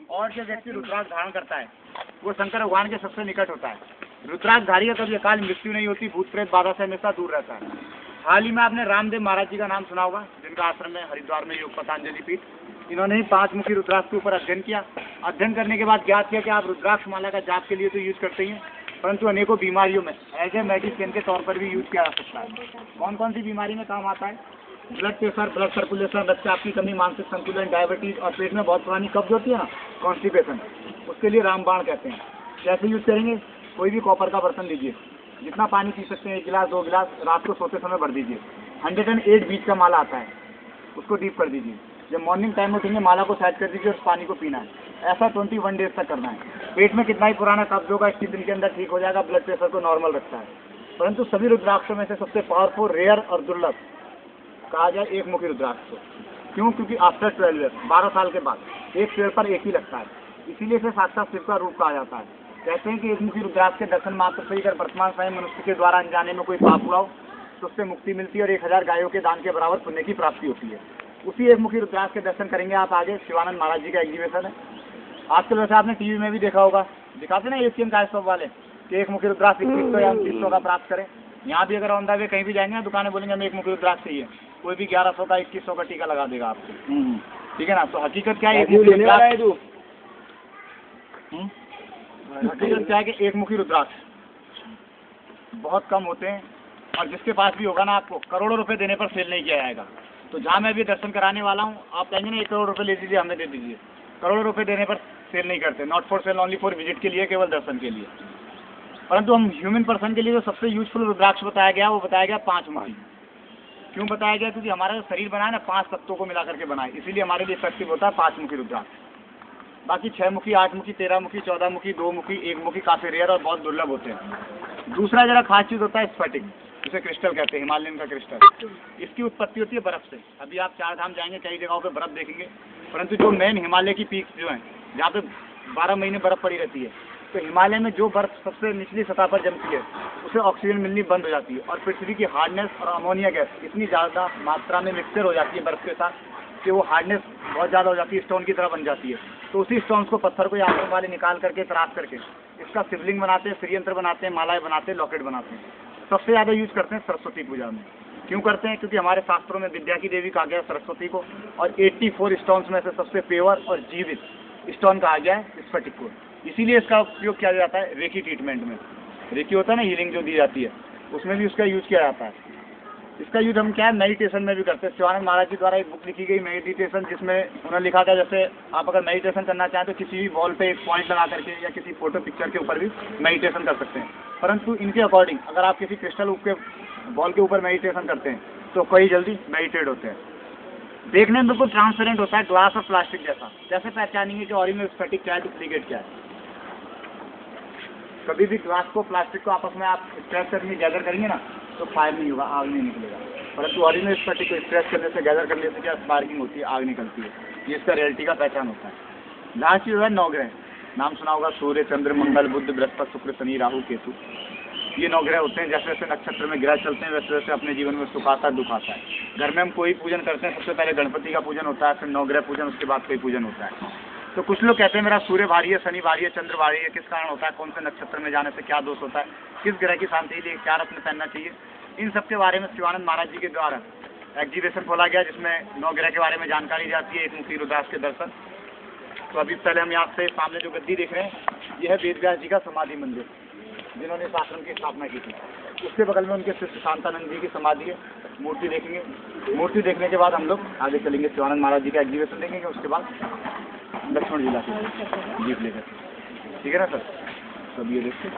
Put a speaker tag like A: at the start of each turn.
A: और जो व्यक्ति रुद्राक्ष धारण करता है वो शंकर भगवान के सबसे निकट होता है। रुद्राक्ष धारी का कभी अकाल मृत्यु नहीं होती, भूत प्रेत बाधा से हमेशा दूर रहता है। हाल ही में आपने रामदेव महाराज जी का नाम सुना होगा, जिनका आश्रम है हरिद्वार में योग पतंजलि पीठ। इन्होंने ही 5 मुखी रुद्राक्ष के ऊपर अध्ययन किया। अध्ययन करने के बाद ज्ञात किया कि आप रुद्राक्ष माला का जाप के लिए तो यूज करते ही हैं, परंतु अनेकों बीमारियों में एज ए मेडिसिन के तौर पर भी यूज किया जा सकता है। कौन कौन सी बीमारी में काम आता है? ब्लड प्रेशर, ब्लड सर्कुलेशन, रक्तचाप की कमी, मानसिक संतुलन, डायबिटीज और पेट में बहुत पुरानी कब्ज होती है ना, कॉन्स्टिपेशन, उसके लिए रामबाण कहते हैं। कैसे यूज करेंगे? कोई भी कॉपर का बर्तन लीजिए, जितना पानी पी सकते हैं 1 गिलास 2 गिलास, रात को सोते समय भर दीजिए। 108 बीज का माला आता है, उसको डीप कर दीजिए। जब मॉर्निंग टाइम उठेंगे माला को साइड कर दीजिए और पानी को पीना है। ऐसा 21 डेज तक करना है। पेट में कितना ही पुराना कब्ज होगा 21 दिन के अंदर ठीक हो जाएगा। ब्लड प्रेशर को नॉर्मल रखता है। परंतु सभी रुद्राक्षों में से सबसे पावरफुल, रेयर और दुर्लभ कहा जाए एक मुखी रुद्राक्ष को। क्यों? क्योंकि आफ्टर 12 ईयर, 12 साल के बाद एक पेड़ पर एक ही लगता है, इसीलिए इसे साक्षात शिव का रूप कहा जाता है। कहते हैं कि एक मुखी रुद्राक्ष के दर्शन मात्र से ही अगर वर्तमान समय मनुष्य के द्वारा अनजाने में कोई पाप हुआ हो तो उससे मुक्ति मिलती है और 1000 गायों के दान के बराबर पुण्य की प्राप्ति होती है। उसी एक मुखी रुद्राक्ष के दर्शन करेंगे आप आगे। शिवानंद महाराज जी का एग्जीबिशन है। आजकल वैसे आपने टीवी में भी देखा होगा, दिखाते ना एशियन काइस्कोप वाले कि एक मुखी रुद्राक्ष 2100 या 2900 का प्राप्त करें। यहाँ भी अगर ऑन द वे कहीं भी जाएंगे दुकानें बोलेंगे हमें एक मुखी रुद्राक्ष चाहिए, कोई भी 1100 का 2100 का टीका लगा देगा आपको। ठीक है ना। तो हकीकत क्या है? हकीकत क्या है कि एक मुखी रुद्राक्ष बहुत कम होते हैं और जिसके पास भी होगा ना आपको करोड़ों रुपए देने पर सेल नहीं किया जाएगा। तो जहाँ मैं अभी दर्शन कराने वाला हूँ, आप कहेंगे ना 1 करोड़ रुपए ले दीजिए, हमें दे दीजिए। करोड़ों रुपए देने पर सेल नहीं करते। Not for sale, only for visit के लिए, केवल दर्शन के लिए। परंतु हम ह्यूमन पर्सन के लिए जो सबसे यूजफुल रुद्राक्ष बताया गया वो बताया गया 5 मुखी। क्यों बताया गया? क्योंकि हमारा जो शरीर बना है ना 5 तत्वों को मिला करके बना है, इसीलिए हमारे लिए इफेक्टिव होता है 5 मुखी रुद्राक्ष। बाकी 6 मुखी, 8 मुखी, 13 मुखी, 14 मुखी, 2 मुखी, 1 मुखी काफी रेयर और बहुत दुर्लभ होते हैं। दूसरा जरा खास चीज होता है स्फटिक, जिसे क्रिस्टल कहते हैं, हिमालयन का क्रिस्टल। इसकी उत्पत्ति होती है बर्फ से। अभी आप 4 धाम जाएंगे, कई जगहों पे बर्फ देखेंगे, परंतु जो मेन हिमालय की पीक्स जो हैं जहाँ पे 12 महीने बर्फ पड़ी रहती है, तो हिमालय में जो बर्फ सबसे निचली सतह पर जमती है उसे ऑक्सीजन मिलनी बंद हो जाती है और पृथ्वी की हार्डनेस और अमोनिया गैस इतनी ज़्यादा मात्रा में मिक्सचर हो जाती है बर्फ के साथ कि वो हार्डनेस बहुत ज़्यादा हो जाती है, स्टोन की तरह बन जाती है। तो उसी स्टोन्स को पत्थर को आश्रम वाले निकाल करके तराश करके इसका शिवलिंग बनाते हैं, श्रीयंत्र बनाते हैं, मालाएं बनाते हैं, लॉकेट बनाते हैं। सबसे ज़्यादा यूज करते हैं सरस्वती पूजा में। क्यों करते हैं? क्योंकि हमारे शास्त्रों में विद्या की देवी कहा गया सरस्वती को, और 84 स्टोन्स में से सबसे प्योर और जीवित स्टोन कहा गया है स्फटिक को। इसीलिए इसका उपयोग किया जाता है रेकी ट्रीटमेंट में। रेकी होता है ना, हीलिंग जो दी जाती है, उसमें भी उसका यूज किया जाता है। इसका यूज हम क्या है मेडिटेशन में भी करते हैं। शिवानंद महाराज जी द्वारा एक बुक लिखी गई मेडिटेशन, जिसमें उन्होंने लिखा था जैसे आप अगर मेडिटेशन करना चाहें तो किसी भी वॉल पे एक पॉइंट लगा करके या किसी फोटो पिक्चर के ऊपर भी मेडिटेशन कर सकते हैं। परंतु इनके अकॉर्डिंग अगर आप किसी क्रिस्टल के वॉल के ऊपर मेडिटेशन करते हैं तो कई जल्दी मेडिटेट होते हैं। देखने में बिल्कुल ट्रांसपेरेंट होता है, ग्लास और प्लास्टिक जैसा। कैसे पहचानेंगे कि ओरिजिनल स्फटिक क्या है, डुप्लीकेट क्या है? कभी भी ग्लास को प्लास्टिक को आपस में आप स्ट्रेच करके गैदर करेंगे ना तो फायर नहीं होगा, आग नहीं निकलेगा। परंतु ओरिजिनल स्फटिक को स्ट्रेच करने से, गैदर करने से क्या स्पार्किंग होती है, आग निकलती है। ये इसका रियलिटी का पहचान होता है। लास्ट चीज है 9 ग्रह। नाम सुना होगा, सूर्य, चंद्र, मंगल, बुध, बृहस्पति, शुक्र, शनि, राहु, केतु। ये 9 ग्रह होते हैं। जैसे जैसे नक्षत्र में ग्रह चलते हैं वैसे वैसे अपने जीवन में सुख आता है, दुख आता है। घर में हम कोई पूजन करते हैं, सबसे पहले गणपति का पूजन होता है, फिर 9 ग्रह पूजन, उसके बाद कोई पूजन होता है। तो कुछ लोग कहते हैं मेरा सूर्य भारी है, शनि भारी है, चंद्र भारी है। किस कारण होता है? कौन से नक्षत्र में जाने से क्या दोष होता है? किस ग्रह की शांति के लिए क्या रत्न पहनना चाहिए? इन सब के बारे में शिवानंद महाराज जी के द्वारा एग्जीबिशन खोला गया, जिसमें 9 ग्रह के बारे में जानकारी जाती है, एक मुखी रुद्राक्ष के दर्शन। तो अभी पहले हम यहाँ से सामने जो गद्दी देख रहे हैं, यह है वेद व्यास जी का समाधि मंदिर, जिन्होंने इस आश्रम की स्थापना की थी। उसके बगल में उनके शिष्य शांतानंद जी की समाधि है। मूर्ति देखेंगे। मूर्ति देखने के बाद हम लोग आगे चलेंगे, शिवानंद महाराज जी का एग्जीबिशन देखेंगे, उसके बाद लक्ष्मण जिला के जीप लेकर। ठीक है ना सर? सब ये देखते